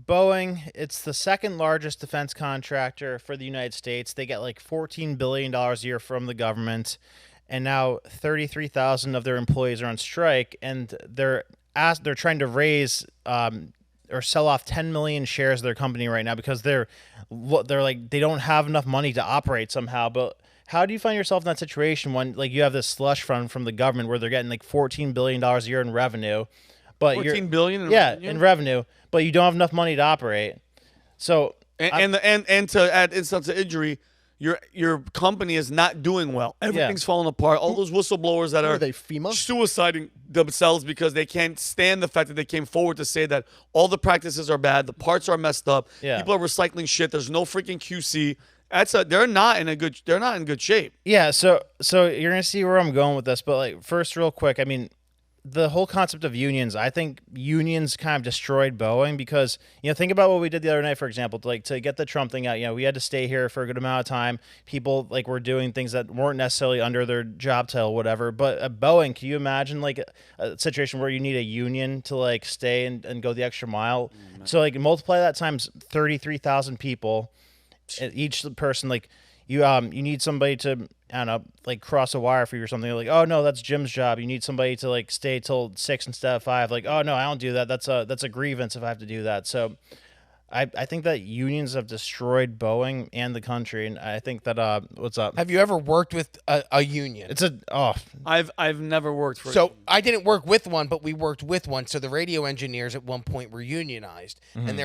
Boeing, it's the second largest defense contractor for the United States. They get like $14 billion a year from the government, and now 33,000 of their employees are on strike, and they're trying to raise or sell off 10 million shares of their company right now because they're like they don't have enough money to operate somehow. But how do you find yourself in that situation when like you have this slush fund from the government where they're getting like $14 billion a year in revenue, but 14 billion in revenue? In revenue, but you don't have enough money to operate. So and to add insult to injury, your company is not doing well. Everything's falling apart. All those whistleblowers that are they FEMA? suiciding themselves because they can't stand the fact that they came forward to say that all the practices are bad, the parts are messed up, people are recycling shit. There's no freaking QC. They're not in good shape. Yeah, so you're gonna see where I'm going with this, but like first, real quick, I mean, the whole concept of unions, I think unions kind of destroyed Boeing because, think about what we did the other night, for example, to get the Trump thing out. We had to stay here for a good amount of time. People like were doing things that weren't necessarily under their job title, whatever. But at Boeing, can you imagine like a situation where you need a union to like stay and go the extra mile? So like multiply that times 33,000 people, each person like. You need somebody to, I don't know, like cross a wire for you or something. Like, oh no, that's Jim's job. You need somebody to like stay till 6 instead of 5. Like, oh no, I don't do that. That's a grievance if I have to do that. So I think that unions have destroyed Boeing and the country, and I think that what's up? Have you ever worked with a union? I've never worked for. So I didn't work with one, but we worked with one. So the radio engineers at one point were unionized, and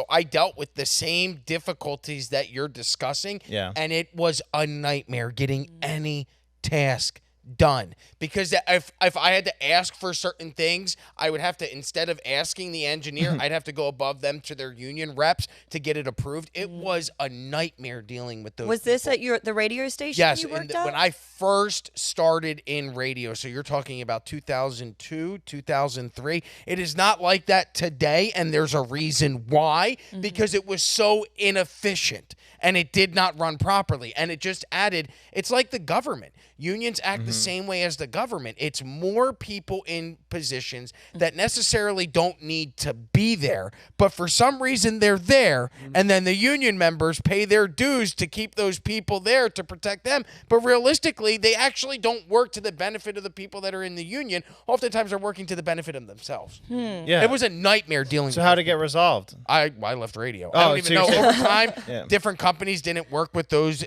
I dealt with the same difficulties that you're discussing. Yeah, and it was a nightmare getting any task done, because if I had to ask for certain things, I would have to, instead of asking the engineer, I'd have to go above them to their union reps to get it approved. It was a nightmare dealing with those. Was this at the radio station? Yes, you worked at? When I first started in radio, so you're talking about 2002, 2003. It is not like that today, and there's a reason why, because it was so inefficient and it did not run properly, and it just added. It's like the government. Unions act the same way as the government. It's more people in positions that necessarily don't need to be there, but for some reason they're there, and then the union members pay their dues to keep those people there to protect them. But realistically, they actually don't work to the benefit of the people that are in the union. Oftentimes they're working to the benefit of themselves. Yeah. It was a nightmare dealing with So how to get resolved? I left radio. I don't even know. Over time, different companies didn't work with those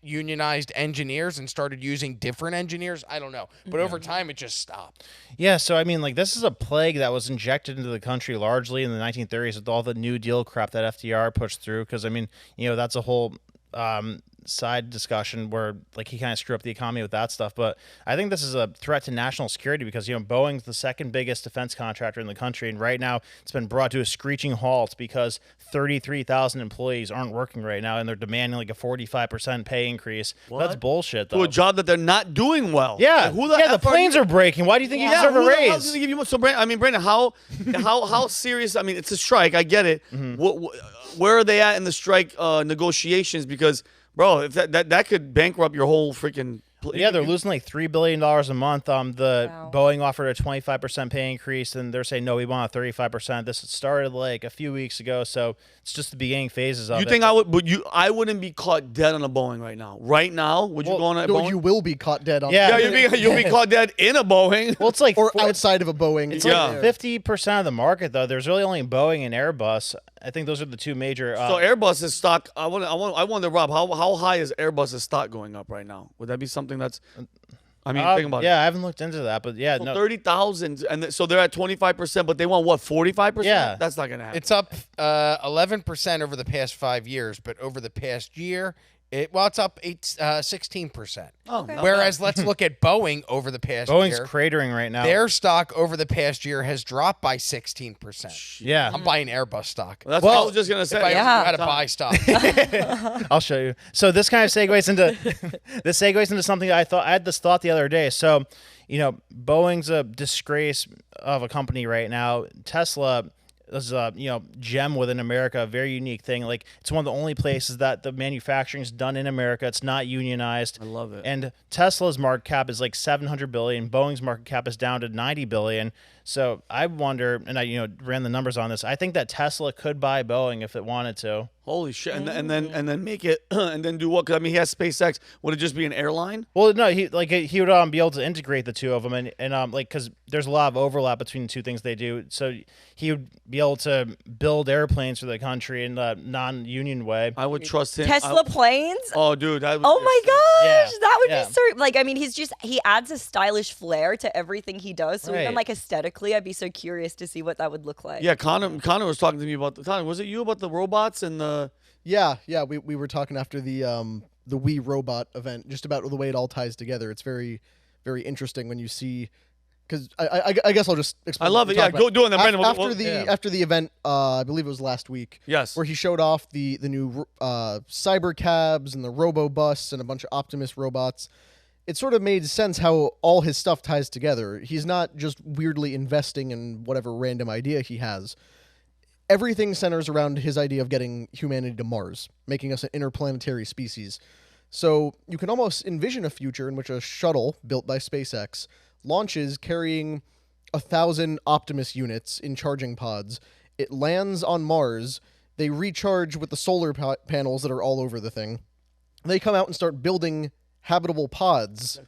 unionized engineers and started using different engineers. I don't know. But over time, it just stopped. Yeah, so I mean, like, this is a plague that was injected into the country largely in the 1930s with all the New Deal crap that FDR pushed through. Because, I mean, that's a whole side discussion where, like, he kind of screwed up the economy with that stuff. But I think this is a threat to national security because, Boeing's the second biggest defense contractor in the country. And right now, it's been brought to a screeching halt because 33,000 employees aren't working right now, and they're demanding like a 45% pay increase. That's bullshit, though. To a job that they're not doing well. Yeah, Like, the planes are breaking. Why do you think you deserve a raise? Who the give you so, Brandon? I mean, Brandon, how serious? I mean, it's a strike. I get it. Where are they at in the strike negotiations? Because, bro, if that could bankrupt your whole freaking. Yeah, they're losing like $3 billion a month. Boeing offered a 25% pay increase, and they're saying, no, we want a 35%. This started like a few weeks ago, so it's just the beginning phases of it. You think I would? But I wouldn't be caught dead on a Boeing right now. Right now, would you go on a Boeing? You will be caught dead on. Yeah, you'll be caught dead in a Boeing. Well, it's like or outside of a Boeing. It's like 50% of the market, though. There's really only Boeing and Airbus. I think those are the two major. So Airbus's stock. I wonder, Rob, how high is Airbus's stock going up right now? Would that be something that's? I mean, think about it. Yeah, I haven't looked into that, but yeah, so 30,000, and so they're at 25%, but they want what, 45%? Yeah, that's not gonna happen. It's up 11% over the past 5 years, but over the past year, it's up 16%. Oh, Okay. Whereas let's look at Boeing over the past Boeing's year. cratering right now. Their stock over the past year has dropped by 16%. Yeah, I'm buying Airbus stock. That's what I was just gonna say. If I knew how to buy stock. I'll show you. So this kind of segues into something I had this thought the other day. So, Boeing's a disgrace of a company right now. Tesla is a gem within America, a very unique thing. Like, it's one of the only places that the manufacturing is done in America. It's not unionized. I love it. And Tesla's market cap is like $700 billion. Boeing's market cap is down to $90 billion. So I wonder, and I ran the numbers on this. I think that Tesla could buy Boeing if it wanted to. Holy shit! And then make it and then do what? 'Cause, I mean, he has SpaceX. Would it just be an airline? Well, no, he would be able to integrate the two of them, and because there's a lot of overlap between the two things they do. So he would be able to build airplanes for the country in a non-union way. I would trust him. Tesla planes. Oh, dude! That would Oh be my gosh, Yeah. that would Yeah. be so. Like, I mean, he adds a stylish flair to everything he does. So even Right. like aesthetically, I'd be so curious to see what that would look like. Yeah, Connor was talking to me about Connor, was it you about the robots and the? Yeah, we were talking after the Wii robot event just about the way it all ties together. It's very, very interesting when you see, because I guess I'll just explain. I love what it. we're Yeah, talking go do it. Then about. Brandon, After the event, I believe it was last week. Yes. Where he showed off the new cyber cabs and the robo bus and a bunch of Optimus robots. It sort of made sense how all his stuff ties together. He's not just weirdly investing in whatever random idea he has. Everything centers around his idea of getting humanity to Mars, making us an interplanetary species. So you can almost envision a future in which a shuttle built by SpaceX launches carrying 1,000 Optimus units in charging pods. It lands on Mars. They recharge with the solar panels that are all over the thing. They come out and start building habitable pods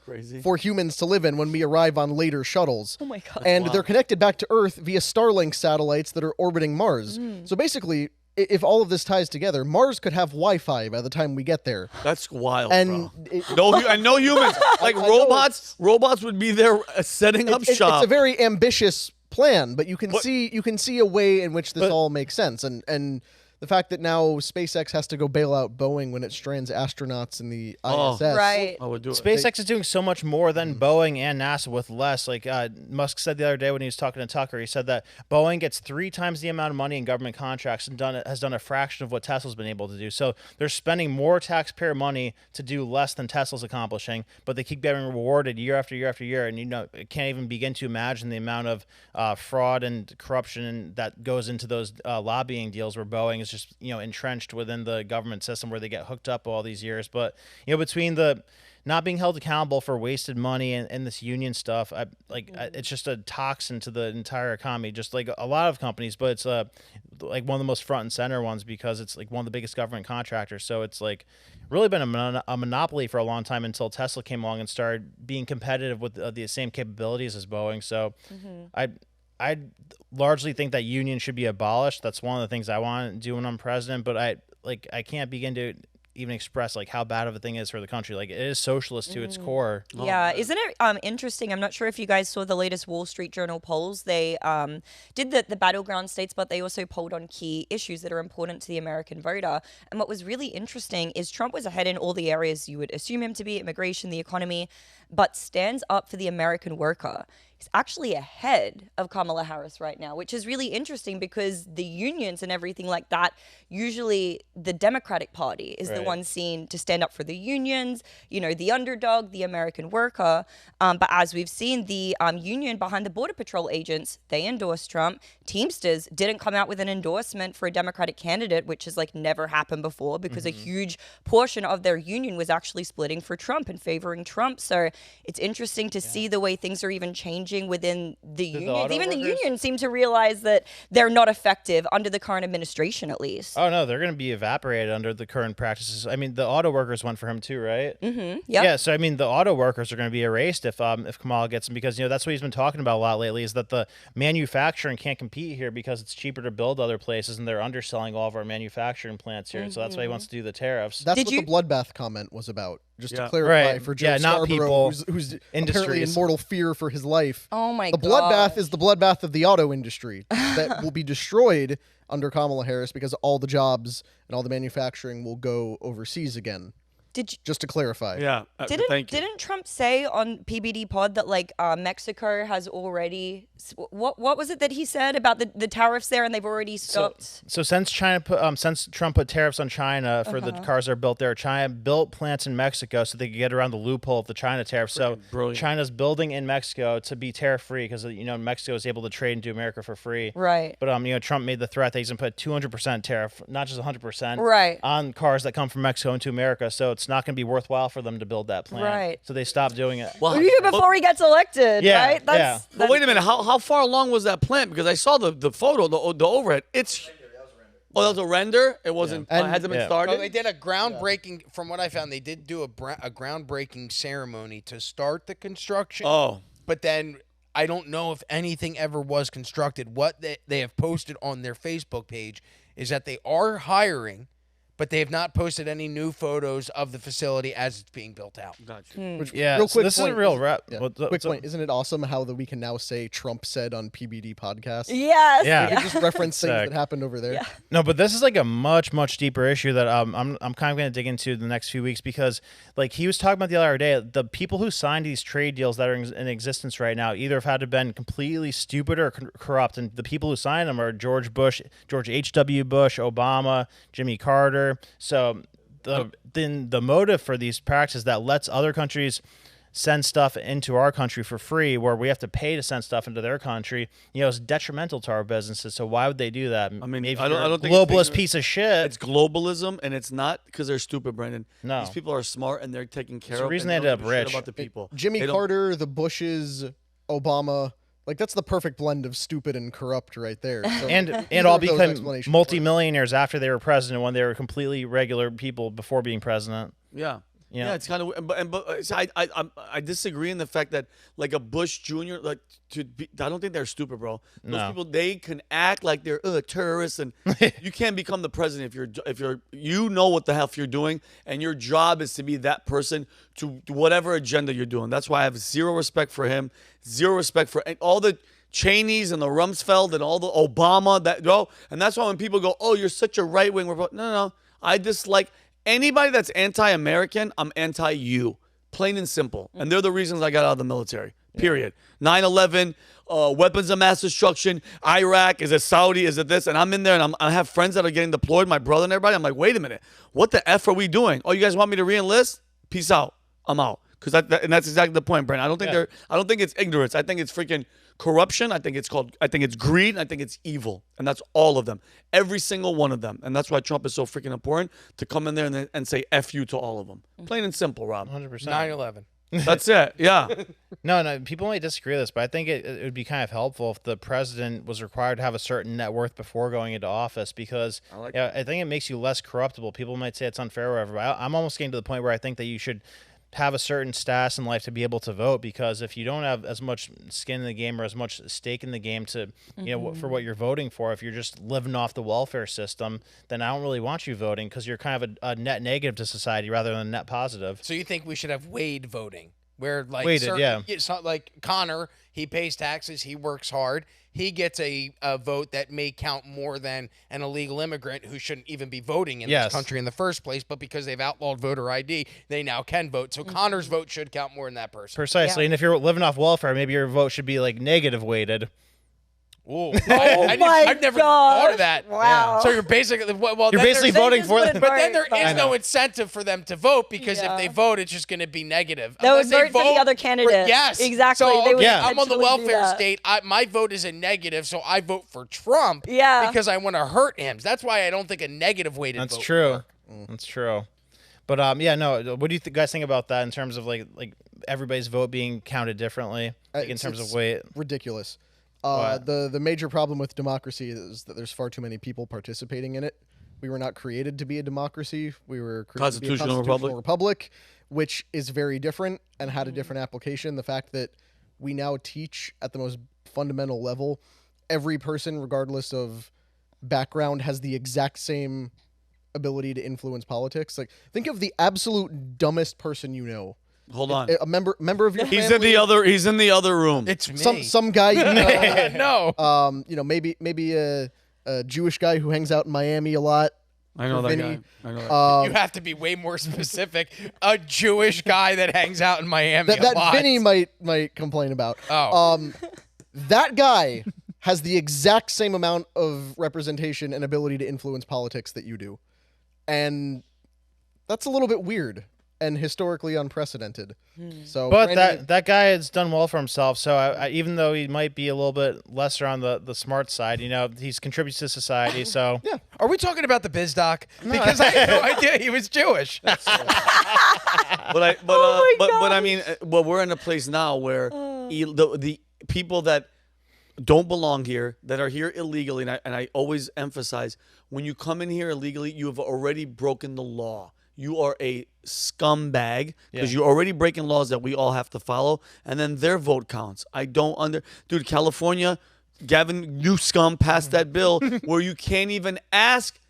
for humans to live in when we arrive on later shuttles. Oh my god. And they're connected back to Earth via Starlink satellites that are orbiting Mars. So basically, if all of this ties together, Mars could have Wi-Fi by the time we get there. That's wild, And bro. No humans. Like I know robots would be there setting up shop. It's a very ambitious plan, but you can see a way in which this all makes sense. And the fact that now SpaceX has to go bail out Boeing when it strands astronauts in the ISS. Right. I would do it. SpaceX is doing so much more than Boeing and NASA with less. Like Musk said the other day when he was talking to Tucker, he said that Boeing gets 3 times the amount of money in government contracts and has done a fraction of what Tesla's been able to do. So they're spending more taxpayer money to do less than Tesla's accomplishing, but they keep getting rewarded year after year after year. And it can't even begin to imagine the amount of fraud and corruption that goes into those lobbying deals where Boeing is just entrenched within the government system where they get hooked up all these years. But between the not being held accountable for wasted money and this union stuff, it's just a toxin to the entire economy, just like a lot of companies. But it's like one of the most front and center ones because it's like one of the biggest government contractors. So it's like really been a monopoly for a long time until Tesla came along and started being competitive with the same capabilities as Boeing. So I largely think that union should be abolished. That's one of the things I want to do when I'm president. But I can't begin to even express like how bad of a thing it is for the country. Like it is socialist to its core. Yeah, isn't it interesting? I'm not sure if you guys saw the latest Wall Street Journal polls. They did the battleground states, but they also polled on key issues that are important to the American voter. And what was really interesting is Trump was ahead in all the areas you would assume him to be: immigration, the economy, but stands up for the American worker. He's actually ahead of Kamala Harris right now, which is really interesting because the unions and everything like that, usually the Democratic Party is the one seen to stand up for the unions, the underdog, the American worker. But as we've seen, the union behind the Border Patrol agents, they endorsed Trump. Teamsters didn't come out with an endorsement for a Democratic candidate, which has like never happened before because a huge portion of their union was actually splitting for Trump and favoring Trump. So it's interesting to see the way things are even changing within the unions. Even the unions seem to realize that they're not effective under the current administration, at least. Oh no, they're going to be evaporated under the current practices. I mean, the auto workers went for him too, right? Mm-hmm. Yeah. So I mean, the auto workers are going to be erased if Kamala gets him, because that's what he's been talking about a lot lately. Is that the manufacturing can't compete here because it's cheaper to build other places, and they're underselling all of our manufacturing plants here. So that's why he wants to do the tariffs. That's what the bloodbath comment was about. Just to clarify Right. for Joe Yeah, not Scarborough, people, who's apparently in industries. mortal fear for his life. Oh my The god. bloodbath is the bloodbath of the auto industry that will be destroyed under Kamala Harris because all the jobs and all the manufacturing will go overseas again. Just to clarify. Yeah. Thank you. Didn't Trump say on PBD Pod that like Mexico has already what was it that he said about the tariffs there, and they've already stopped? So since Trump put tariffs on China for the cars that are built there, China built plants in Mexico so they could get around the loophole of the China tariff. So brilliant. China's building in Mexico to be tariff free because Mexico is able to trade into America for free. Right. But Trump made the threat that he's gonna put 200% tariff, not just 100%, Right. on cars that come from Mexico into America. So it's not going to be worthwhile for them to build that plant. Right. So they stopped doing it. Well, Even before he gets elected, Yeah, right? yeah. but wait a minute. How far along was that plant? Because I saw the photo, the overhead. It's that was a render. It wasn't. Hasn't been started. Oh, they did a groundbreaking. From what I found, they did do a groundbreaking ceremony to start the construction. Oh, But then I don't know if anything ever was constructed. What they have posted on their Facebook page is that they are hiring, but they have not posted any new photos of the facility as it's being built out. gotcha. Which, Yeah, real so quick this is a point, real rep. Yeah. What's Quick up? point. Isn't it awesome how that we can now say Trump said on PBD podcast? Yes. Yeah. We can just reference things Sick. that happened over there. Yeah. No, but this is like a much deeper issue that I'm kind of going to dig into the next few weeks, because like he was talking about the other day, the people who signed these trade deals that are in existence right now either have had to been completely stupid or corrupt, and the people who signed them are George H.W. Bush, Obama, Jimmy Carter. So the motive for these practices that lets other countries send stuff into our country for free, where we have to pay to send stuff into their country, is detrimental to our businesses. So why would they do that? I mean, Maybe I don't you're a think it's globalist ignorant. piece of shit. It's globalism, and it's not because they're stupid, Brandon. No. These people are smart, and they're taking care the of. reason and they don't ended give up a shit rich. about the people. Jimmy They don't- Carter, the Bushes, Obama, like that's the perfect blend of stupid and corrupt right there. So and either all of those become explanations multimillionaires after they were president, when they were completely regular people before being president. Yeah. Yeah. Yeah, it's kind of, but so I disagree in the fact that like a Bush Jr. like I don't think they're stupid, bro. Those No. people, they can act like they're terrorists, and you can't become the president if you know what the hell you're doing, and your job is to be that person to whatever agenda you're doing. That's why I have zero respect for him, zero respect for all the Cheneys and the Rumsfeld and all the Obama and that's why when people go, oh, you're such a right wing Republican. No, I dislike anybody that's anti-American. I'm anti-you, plain and simple. And they're the reasons I got out of the military, period. 9/11, weapons of mass destruction, Iraq, is it Saudi, is it this? And I'm in there, and I have friends that are getting deployed, my brother and everybody. I'm like, wait a minute, what the F are we doing? Oh, you guys want me to re-enlist? Peace out. I'm out. Because and that's exactly the point, Brent. I don't think it's ignorance. I think it's freaking corruption. I think it's greed. And I think it's evil. And that's all of them. Every single one of them. And that's why Trump is so freaking important, to come in there and say F you to all of them. Plain and simple, Rob. 100%. 9/11. That's it. Yeah. No, people might disagree with this, but I think it would be kind of helpful if the president was required to have a certain net worth before going into office, because I think it makes you less corruptible. People might say it's unfair or whatever, but I'm almost getting to the point where I think that you should have a certain status in life to be able to vote, because if you don't have as much skin in the game or as much stake in the game to for what you're voting for, if you're just living off the welfare system, then I don't really want you voting, because you're kind of a net negative to society rather than a net positive. So you think we should have Wade voting, where like Weighted, yeah. it's not like Connor. He pays taxes. He works hard. He gets a vote that may count more than an illegal immigrant who shouldn't even be voting in Yes. this country in the first place. But because they've outlawed voter ID, they now can vote. So Connor's vote should count more than that person. Precisely. And if you're living off welfare, maybe your vote should be like negative weighted. Ooh. my I've never gosh. thought of that. Wow. So you're basically You're then basically there's- voting for them. But then there I is no incentive for them to vote, because if Yeah. they vote, it's just going to be negative. They would Unless they vote for the other candidate. Yes, Exactly. So They would okay, I'm on the intentionally do welfare that. state. My vote is a negative, so I vote for Trump. Yeah. because I want to hurt him. That's why I don't think a negative weighted. That's vote true. would work. That's true. But no. What do you guys think about that in terms of like everybody's vote being counted differently, like in terms of weight? Ridiculous. What? The major problem with democracy is that there's far too many people participating in it. We were not created to be a democracy. We were created to be a Constitutional constitutional republic, which is very different and had a different application. The fact that we now teach at the most fundamental level, every person, regardless of background, has the exact same ability to influence politics. Like, think of the absolute dumbest person you know. Hold on. A member of your He's family. He's in the other room. It's me. Some guy you know. no. Maybe a Jewish guy who hangs out in Miami a lot. I know that Vinny. guy. I know that. You have to be way more specific. A Jewish guy that hangs out in Miami a That lot. Vinny might complain about. Oh. That guy has the exact same amount of representation and ability to influence politics that you do, and that's a little bit weird. and historically unprecedented. So, But Brandon, that guy has done well for himself. So even though he might be a little bit lesser on the smart side, he's contributes to society. So yeah, Are we talking about the biz doc? Because I had no idea he was Jewish. But I mean, well, we're in a place now where the people that don't belong here, that are here illegally, and I always emphasize, when you come in here illegally, you have already broken the law. You are a scumbag because you're already breaking laws that we all have to follow, and then their vote counts. Dude, California, Gavin Newsom passed that bill where you can't even ask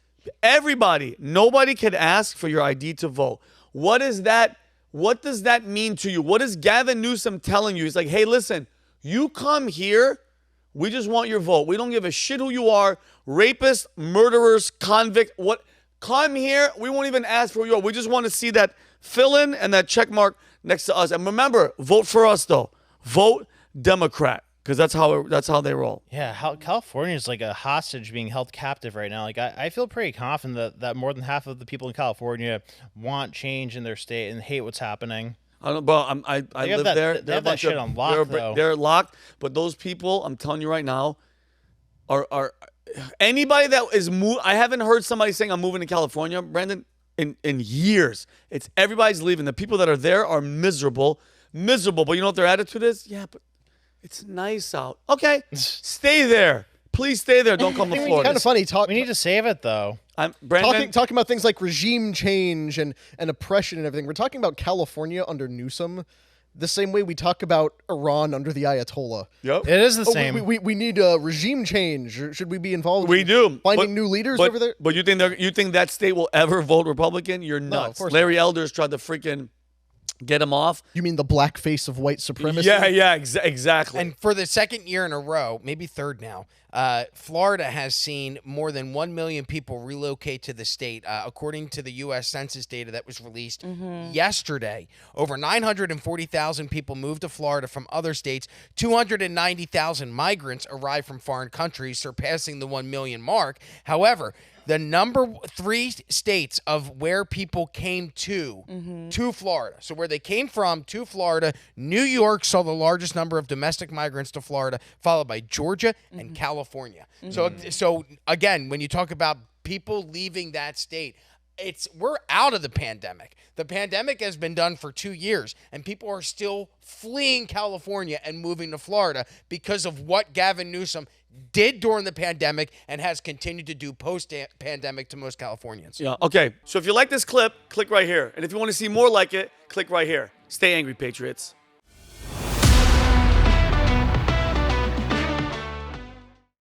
everybody. Nobody can ask for your ID to vote. What is that? What does that mean to you? What is Gavin Newsom telling you? He's like, hey, listen, you come here, we just want your vote. We don't give a shit who you are, rapists, murderers, convict, what? Come here, we won't even ask for your vote. We just want to see that fill in and that check mark next to us. And remember, vote for us though. Vote Democrat, because that's how they roll. yeah, California is like a hostage being held captive right now. Like I feel pretty confident that more than half of the people in California want change in their state and hate what's happening. I don't, bro. I live there. They have that shit on lock, though. They're locked. But those people, I'm telling you right now, are anybody that is I haven't heard somebody saying I'm moving to California, Brandon, in years. It's everybody's leaving. The people that are there are miserable. But you know what their attitude is? Yeah, but it's nice out. Okay, stay there. Please stay there. Don't come to Florida. kind of funny. We need to save it though. Brandon, talking about things like regime change and oppression and everything. We're talking about California under Newsom the same way we talk about Iran under the Ayatollah. Yep. It is the same. We need a regime change. Should we be involved? We do. Finding new leaders over there. But you think that state will ever vote Republican? You're nuts. Larry Elders tried to freaking get him off. You mean the blackface of white supremacy? Yeah, exactly. And for the second year in a row, maybe third now, Florida has seen more than 1 million people relocate to the state, according to the U.S. Census data that was released yesterday. Over 940,000 people moved to Florida from other states. 290,000 migrants arrived from foreign countries, surpassing the 1 million mark. However, the number 3 states of where people came to Florida. So where they came from to Florida, New York saw the largest number of domestic migrants to Florida, followed by Georgia and California. So again, when you talk about people leaving that state, we're out of the pandemic. The pandemic has been done for 2 years, and people are still fleeing California and moving to Florida because of what Gavin Newsom did during the pandemic and has continued to do post-pandemic to most Californians. Yeah. Okay. So if you like this clip, click right here. And if you want to see more like it, click right here. Stay angry, Patriots.